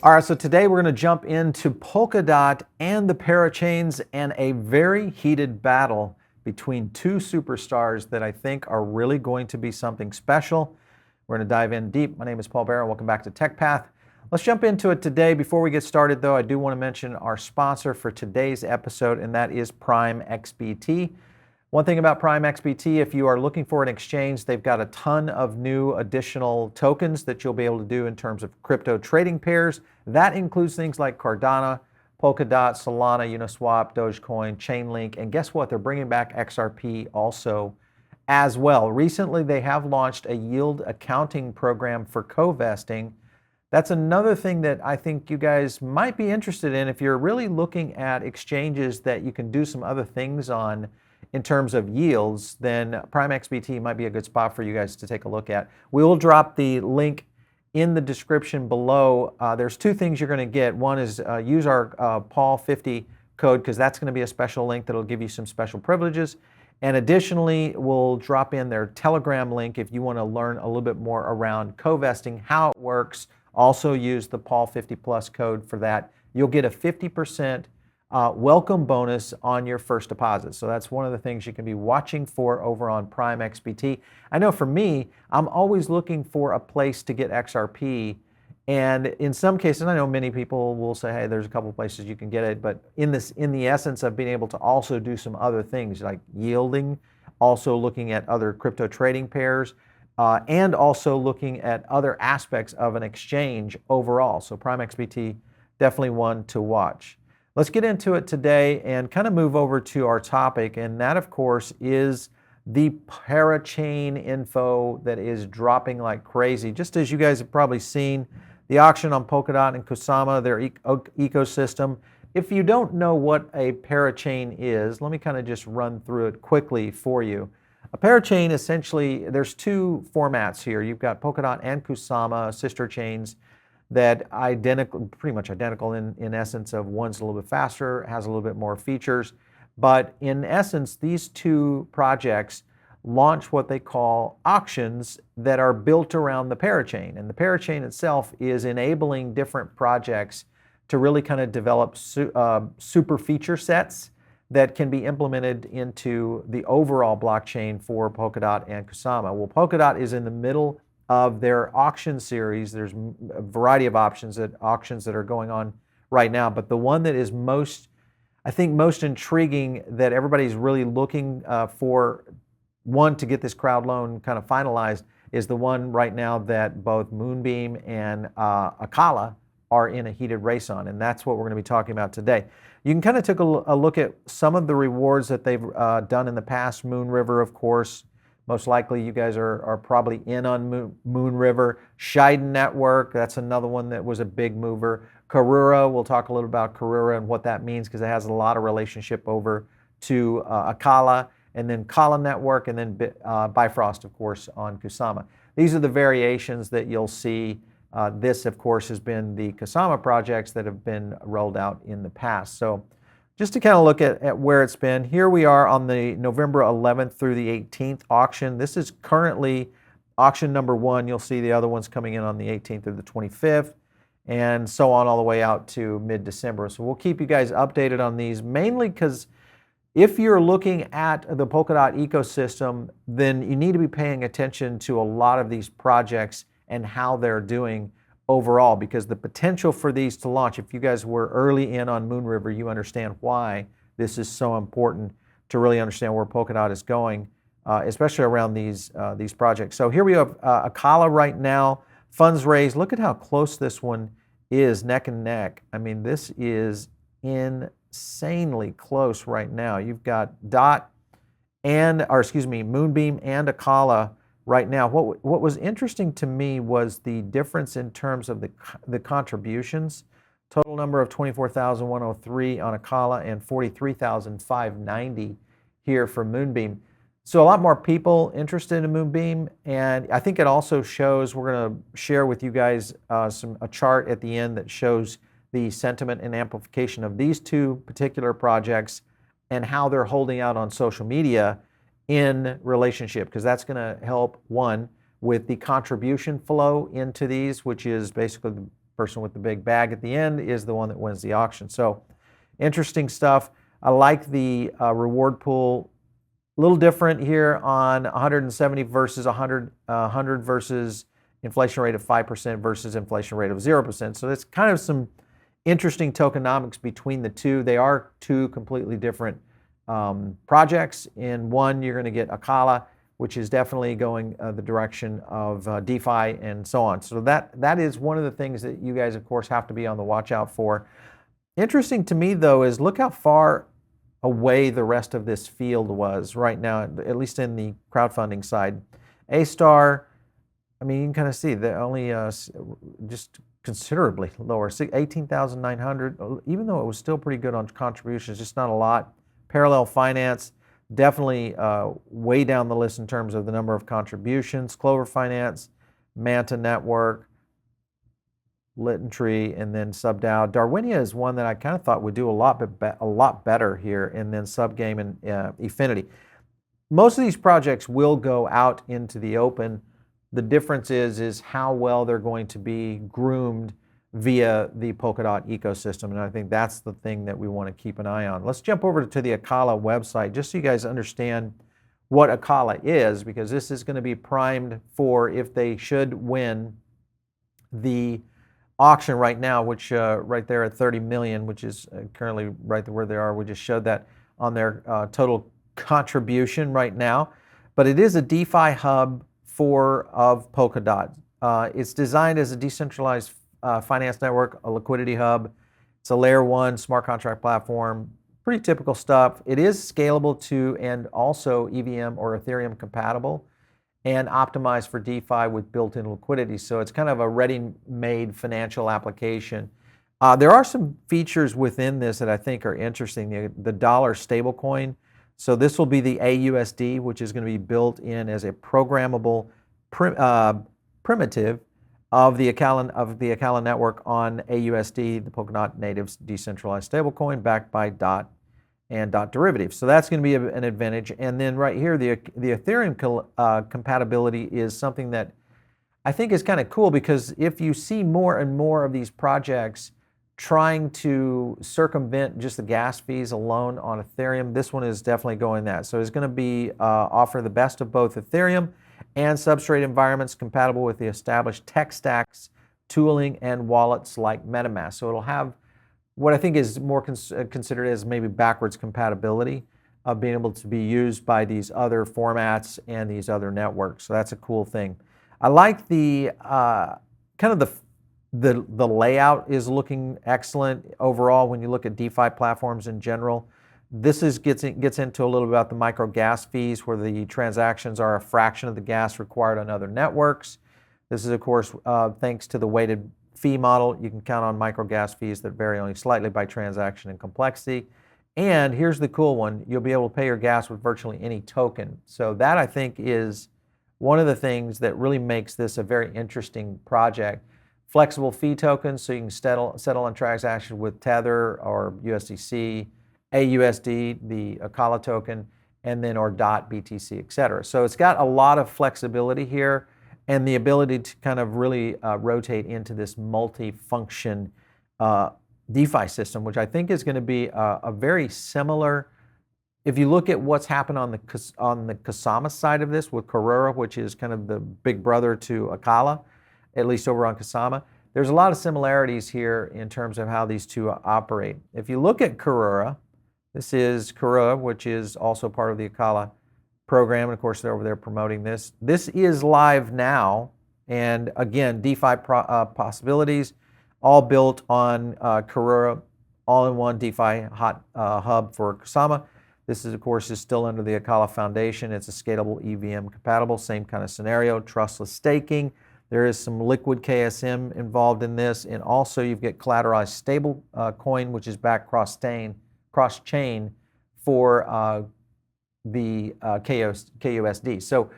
All right, so today we're going to jump into Polkadot and the Parachains and a very heated battle between two superstars that I think are really going to be something special. We're going to dive in deep. My name is Paul Barrow. Welcome back to Tech Path. Let's jump into it today. Before we get started, though, I do want to mention our sponsor for today's episode, and that is PrimeXBT. One thing about PrimeXBT, if you are looking for an exchange, they've got a ton of new additional tokens that you'll be able to do in terms of crypto trading pairs. That includes things like Cardano, Polkadot, Solana, Uniswap, Dogecoin, Chainlink, and guess what? They're bringing back XRP also as well. Recently, they have launched a yield accounting program for co-vesting. That's another thing that I think you guys might be interested in if you're really looking at exchanges that you can do some other things on in terms of yields. Then PrimeXBT might be a good spot for you guys to take a look at. We will drop the link in the description below. There's two things you're going to get. One is use our Paul50 code, because that's going to be a special link that'll give you some special privileges. And additionally, we'll drop in their Telegram link if you want to learn a little bit more around co-vesting, how it works. Also use the Paul50 Plus code for that. You'll get a 50% welcome bonus on your first deposit. So that's one of the things you can be watching for over on PrimeXBT. I know for me, I'm always looking for a place to get XRP. And in some cases, I know many people will say, hey, there's a couple places you can get it. But in the essence of being able to also do some other things like yielding, also looking at other crypto trading pairs, and also looking at other aspects of an exchange overall. So PrimeXBT, definitely one to watch. Let's get into it today and kind of move over to our topic, and that, of course, is the Parachain info that is dropping like crazy. Just as you guys have probably seen, the auction on Polkadot and Kusama, their ecosystem. If you don't know what a Parachain is, let me kind of just run through it quickly for you. A parachain, essentially, there's two formats here. You've got Polkadot and Kusama, sister chains, that pretty much identical in essence of one's a little bit faster, has a little bit more features. But in essence, these two projects launch what they call auctions that are built around the parachain. And the parachain itself is enabling different projects to really kind of develop super feature sets that can be implemented into the overall blockchain for Polkadot and Kusama. Well, Polkadot is in the middle of their auction series. There's a variety of auctions that are going on right now, but the one that is most intriguing, that everybody's really looking for, one, to get this crowd loan kind of finalized, is the one right now that both Moonbeam and Acala are in a heated race on, and that's what we're going to be talking about today. You can kind of take a look at some of the rewards that they've done in the past. Moon River, of course. Most likely you guys are probably in on Moon River. Shiden Network, that's another one that was a big mover. Karura, we'll talk a little about Karura and what that means, because it has a lot of relationship over to Acala, and then Kala Network, and then Bifrost, of course, on Kusama. These are the variations that you'll see. This, of course, has been the Kusama projects that have been rolled out in the past. So just to kind of look at where it's been, here we are on the November 11th through the 18th auction. This is currently auction number one. You'll see the other ones coming in on the 18th through the 25th, and so on all the way out to mid-December. So we'll keep you guys updated on these, mainly because if you're looking at the Polkadot ecosystem, then you need to be paying attention to a lot of these projects and how they're doing overall, because the potential for these to launch, if you guys were early in on Moon River, you understand why this is so important to really understand where Polkadot is going, especially around these projects. So here we have Acala right now, funds raised. Look at how close this one is, neck and neck. I mean, this is insanely close right now. You've got Moonbeam and Acala right now. What was interesting to me was the difference in terms of the contributions. Total number of 24,103 on Acala and 43,590 here for Moonbeam. So a lot more people interested in Moonbeam, and I think it also shows, we're going to share with you guys a chart at the end that shows the sentiment and amplification of these two particular projects and how they're holding out on social media in relationship, because that's going to help, one, with the contribution flow into these, which is basically person with the big bag at the end is the one that wins the auction. So interesting stuff. I like the reward pool. A little different here on 170 versus 100, 100 versus inflation rate of 5% versus inflation rate of 0%. So that's kind of some interesting tokenomics between the two. They are two completely different projects. In one, you're going to get Acala, which is definitely going the direction of DeFi and so on. So that is one of the things that you guys, of course, have to be on the watch out for. Interesting to me, though, is look how far away the rest of this field was right now, at least in the crowdfunding side. A-Star, I mean, you can kind of see they're only just considerably lower, 18,900, even though it was still pretty good on contributions, just not a lot. Parallel Finance, definitely way down the list in terms of the number of contributions. Clover Finance, Manta Network, LittenTree, and then SubDAO. Darwinia is one that I kind of thought would do a lot better here, and then Subgame and Efinity. Most of these projects will go out into the open. The difference is how well they're going to be groomed via the Polkadot ecosystem, and I think that's the thing that we want to keep an eye on. Let's jump over to the Acala website just so you guys understand what Acala is, because this is going to be primed for if they should win the auction right now, which right there at 30 million, which is currently right where they are. We just showed that on their total contribution right now. But it is a DeFi hub of Polkadot. It's designed as a decentralized finance network, a liquidity hub. It's a layer 1 smart contract platform. Pretty typical stuff. It is scalable to and also EVM or Ethereum compatible, and optimized for DeFi with built-in liquidity. So it's kind of a ready-made financial application. There are some features within this that I think are interesting. The dollar stablecoin. So this will be the AUSD, which is going to be built in as a programmable primitive of the Acala network on AUSD, the Polkadot native decentralized stablecoin backed by DOT and DOT derivatives. So that's going to be an advantage. And then right here, the Ethereum compatibility is something that I think is kind of cool, because if you see more and more of these projects trying to circumvent just the gas fees alone on Ethereum, this one is definitely going that. So it's going to be offer the best of both Ethereum and substrate environments compatible with the established tech stacks, tooling, and wallets like MetaMask. So it'll have what I think is more considered as maybe backwards compatibility of being able to be used by these other formats and these other networks. So that's a cool thing. I like the kind of the layout is looking excellent overall when you look at DeFi platforms in general. This gets into a little bit about the micro gas fees, where the transactions are a fraction of the gas required on other networks. This is, of course, thanks to the weighted fee model. You can count on micro gas fees that vary only slightly by transaction and complexity. And here's the cool one. You'll be able to pay your gas with virtually any token. So that, I think, is one of the things that really makes this a very interesting project. Flexible fee tokens, so you can settle on transactions with Tether or USDC, AUSD, the Acala token, and then or DOT, BTC, etc. So it's got a lot of flexibility here and the ability to kind of really rotate into this multi-function DeFi system, which I think is going to be a very similar. If you look at what's happened on the Kusama side of this with Karura, which is kind of the big brother to Acala, at least over on Kusama, there's a lot of similarities here in terms of how these two operate. If you look at Karura, this is Karura, which is also part of the Acala program, and of course they're over there promoting this. This is live now, and again, DeFi possibilities, all built on Karura, all-in-one DeFi hub for Kusama. This is, of course, is still under the Acala Foundation. It's a scalable EVM compatible, same kind of scenario, trustless staking. There is some liquid KSM involved in this, and also you've got collateralized stable coin, which is back cross-chain for the KUSD. So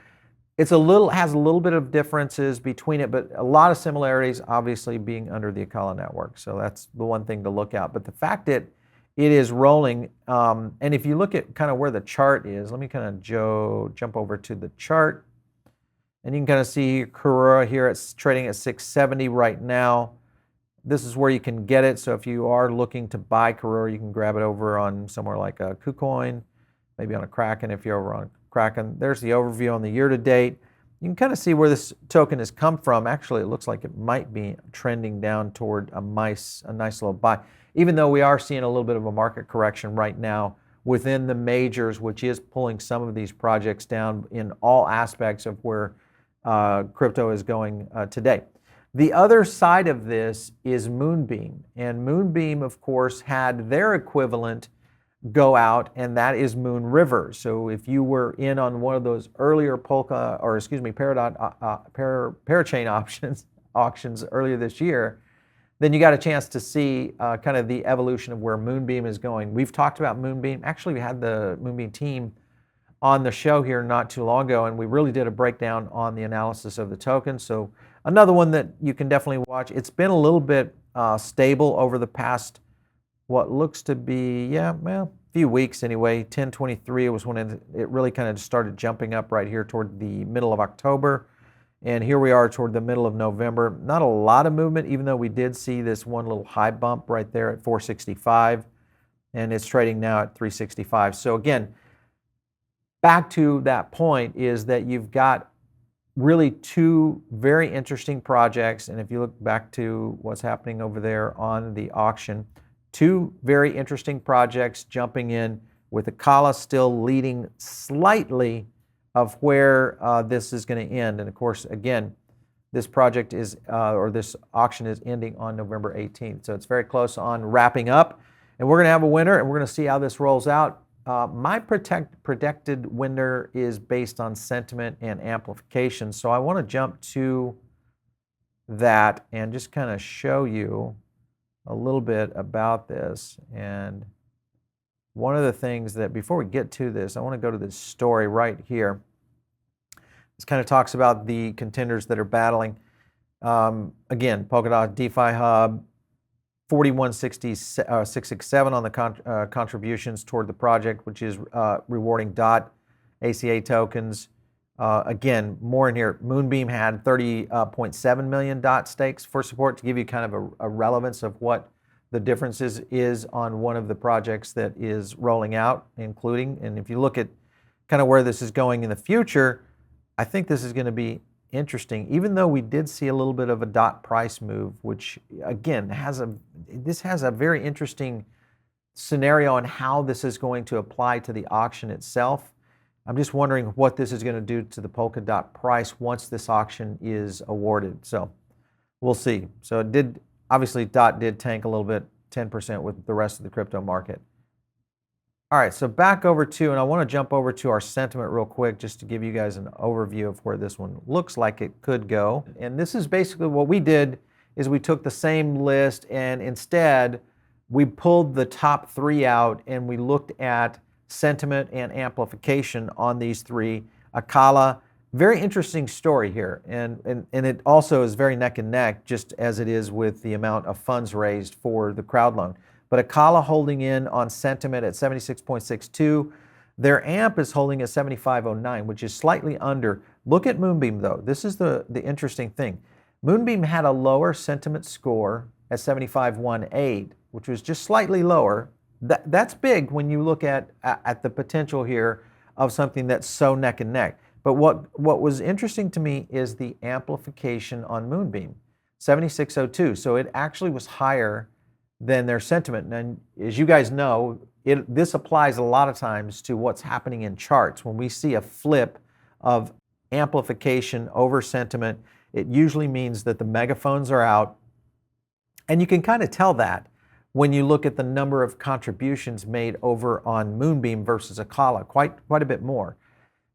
it's has a little bit of differences between it, but a lot of similarities, obviously being under the Acala network. So that's the one thing to look at. But the fact that it is rolling, and if you look at kind of where the chart is, let me kind of jump over to the chart. And you can kind of see Karura here, it's trading at 670 right now. this is where you can get it. So if you are looking to buy Karura, you can grab it over on somewhere like a KuCoin, maybe on a Kraken if you're over on Kraken. There's the overview on the year to date. You can kind of see where this token has come from. Actually, it looks like it might be trending down toward a nice little buy, even though we are seeing a little bit of a market correction right now within the majors, which is pulling some of these projects down in all aspects of where crypto is going today. The other side of this is Moonbeam. And Moonbeam, of course, had their equivalent go out, and that is Moon River. So if you were in on one of those earlier Parachain auctions earlier this year, then you got a chance to see kind of the evolution of where Moonbeam is going. We've talked about Moonbeam. Actually, we had the Moonbeam team on the show here not too long ago, and we really did a breakdown on the analysis of the token. So another one that you can definitely watch. It's been a little bit stable over the past, what looks to be, a few weeks anyway. 10/23 was when it really kind of started jumping up right here toward the middle of October. And here we are toward the middle of November. Not a lot of movement, even though we did see this one little high bump right there at 465. And it's trading now at 365. So again, back to that point is that you've got really two very interesting projects. And if you look back to what's happening over there on the auction, two very interesting projects jumping in, with Acala still leading slightly of where this is going to end. And of course, again, this project is, or this auction is ending on November 18th. So it's very close on wrapping up. And we're going to have a winner, and we're going to see how this rolls out. My predicted winner is based on sentiment and amplification. So I want to jump to that and just kind of show you a little bit about this. And one of the things that, before we get to this, I want to go to this story right here. This kind of talks about the contenders that are battling. Again, Polkadot DeFi Hub, 41,667 on the contributions toward the project, which is rewarding DOT ACA tokens. Again, more in here. Moonbeam had 30.7 million DOT stakes for support, to give you kind of a relevance of what the differences is on one of the projects that is rolling out, including. And if you look at kind of where this is going in the future, I think this is going to be interesting, even though we did see a little bit of a DOT price move, which again this has a very interesting scenario on how this is going to apply to the auction itself. I'm just wondering what this is going to do to the Polkadot price once this auction is awarded. So we'll see. So it did, obviously DOT did tank a little bit, 10% with the rest of the crypto market. All right, so back over to, and I want to jump over to our sentiment real quick just to give you guys an overview of where this one looks like it could go. And this is basically what we did, is we took the same list and instead we pulled the top three out and we looked at sentiment and amplification on these three. Acala, very interesting story here. And it also is very neck and neck, just as it is with the amount of funds raised for the crowd loan. But Acala holding in on sentiment at 76.62. Their AMP is holding at 75.09, which is slightly under. Look at Moonbeam, though. This is the interesting thing. Moonbeam had a lower sentiment score at 75.18, which was just slightly lower. That's big when you look at the potential here of something that's so neck and neck. But what was interesting to me is the amplification on Moonbeam, 76.02. So it actually was higher than their sentiment. And as you guys know, this applies a lot of times to what's happening in charts. When we see a flip of amplification over sentiment, it usually means that the megaphones are out. And you can kind of tell that when you look at the number of contributions made over on Moonbeam versus Acala, quite a bit more.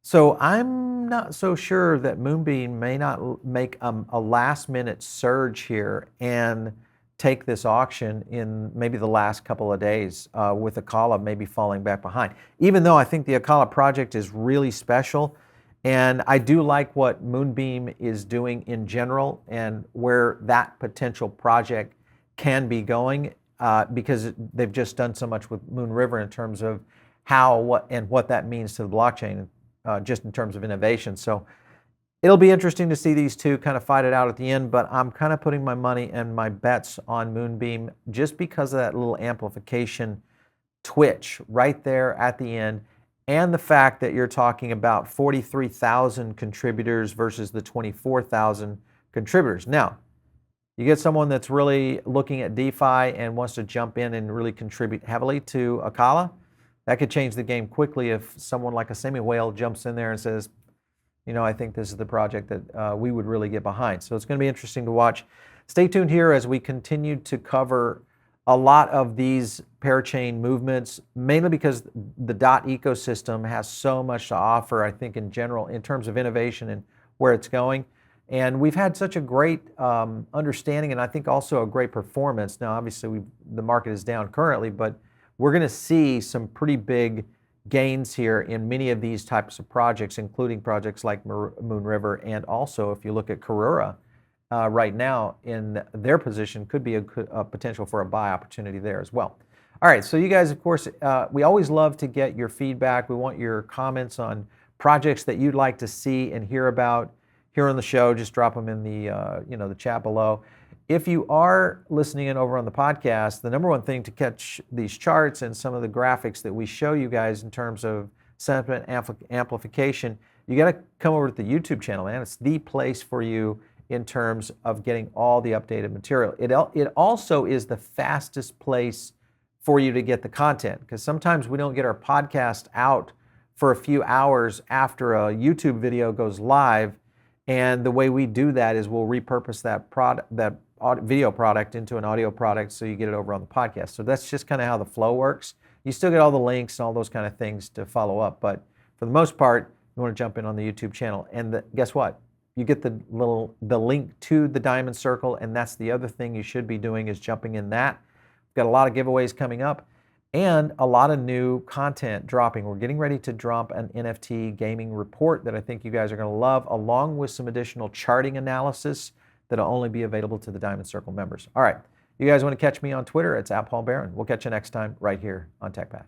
So I'm not so sure that Moonbeam may not make a last-minute surge here and take this auction in maybe the last couple of days, with Acala maybe falling back behind. Even though I think the Acala project is really special, and I do like what Moonbeam is doing in general and where that potential project can be going, because they've just done so much with Moon River in terms of how, what that means to the blockchain, just in terms of innovation. So It'll be interesting to see these two kind of fight it out at the end, but I'm kind of putting my money and my bets on Moonbeam just because of that little amplification twitch right there at the end, and the fact that you're talking about 43,000 contributors versus the 24,000 contributors. Now, you get someone that's really looking at DeFi and wants to jump in and really contribute heavily to Acala. That could change the game quickly if someone like a Semi Whale jumps in there and says, you know, I think this is the project that we would really get behind. So it's going to be interesting to watch. Stay tuned here as we continue to cover a lot of these parachain movements, mainly because the DOT ecosystem has so much to offer, I think, in general, in terms of innovation and where it's going. And we've had such a great understanding, and I think also a great performance. Now, obviously, the market is down currently, but we're going to see some pretty big gains here in many of these types of projects, including projects like Moon River, and also if you look at Karura right now in their position, could be a potential for a buy opportunity there as well. All right, so you guys, of course, we always love to get your feedback. We want your comments on projects that you'd like to see and hear about here on the show. Just drop them in the the chat below. If you are listening in over on the podcast, the number one thing to catch these charts and some of the graphics that we show you guys in terms of sentiment amplification, you got to come over to the YouTube channel, man. It's the place for you in terms of getting all the updated material. It also is the fastest place for you to get the content, because sometimes we don't get our podcast out for a few hours after a YouTube video goes live, and the way we do that is we'll repurpose that video product into an audio product so you get it over on the podcast. So that's just kind of how the flow works. You still get all the links and all those kind of things to follow up, but for the most part, you want to jump in on the YouTube channel. And guess what? You get the link to the Diamond Circle, and that's the other thing you should be doing, is jumping in that. We've got a lot of giveaways coming up and a lot of new content dropping. We're getting ready to drop an NFT gaming report that I think you guys are going to love, along with some additional charting analysis that'll only be available to the Diamond Circle members. All right, you guys want to catch me on Twitter? It's @PaulBaron. We'll catch you next time right here on TechPath.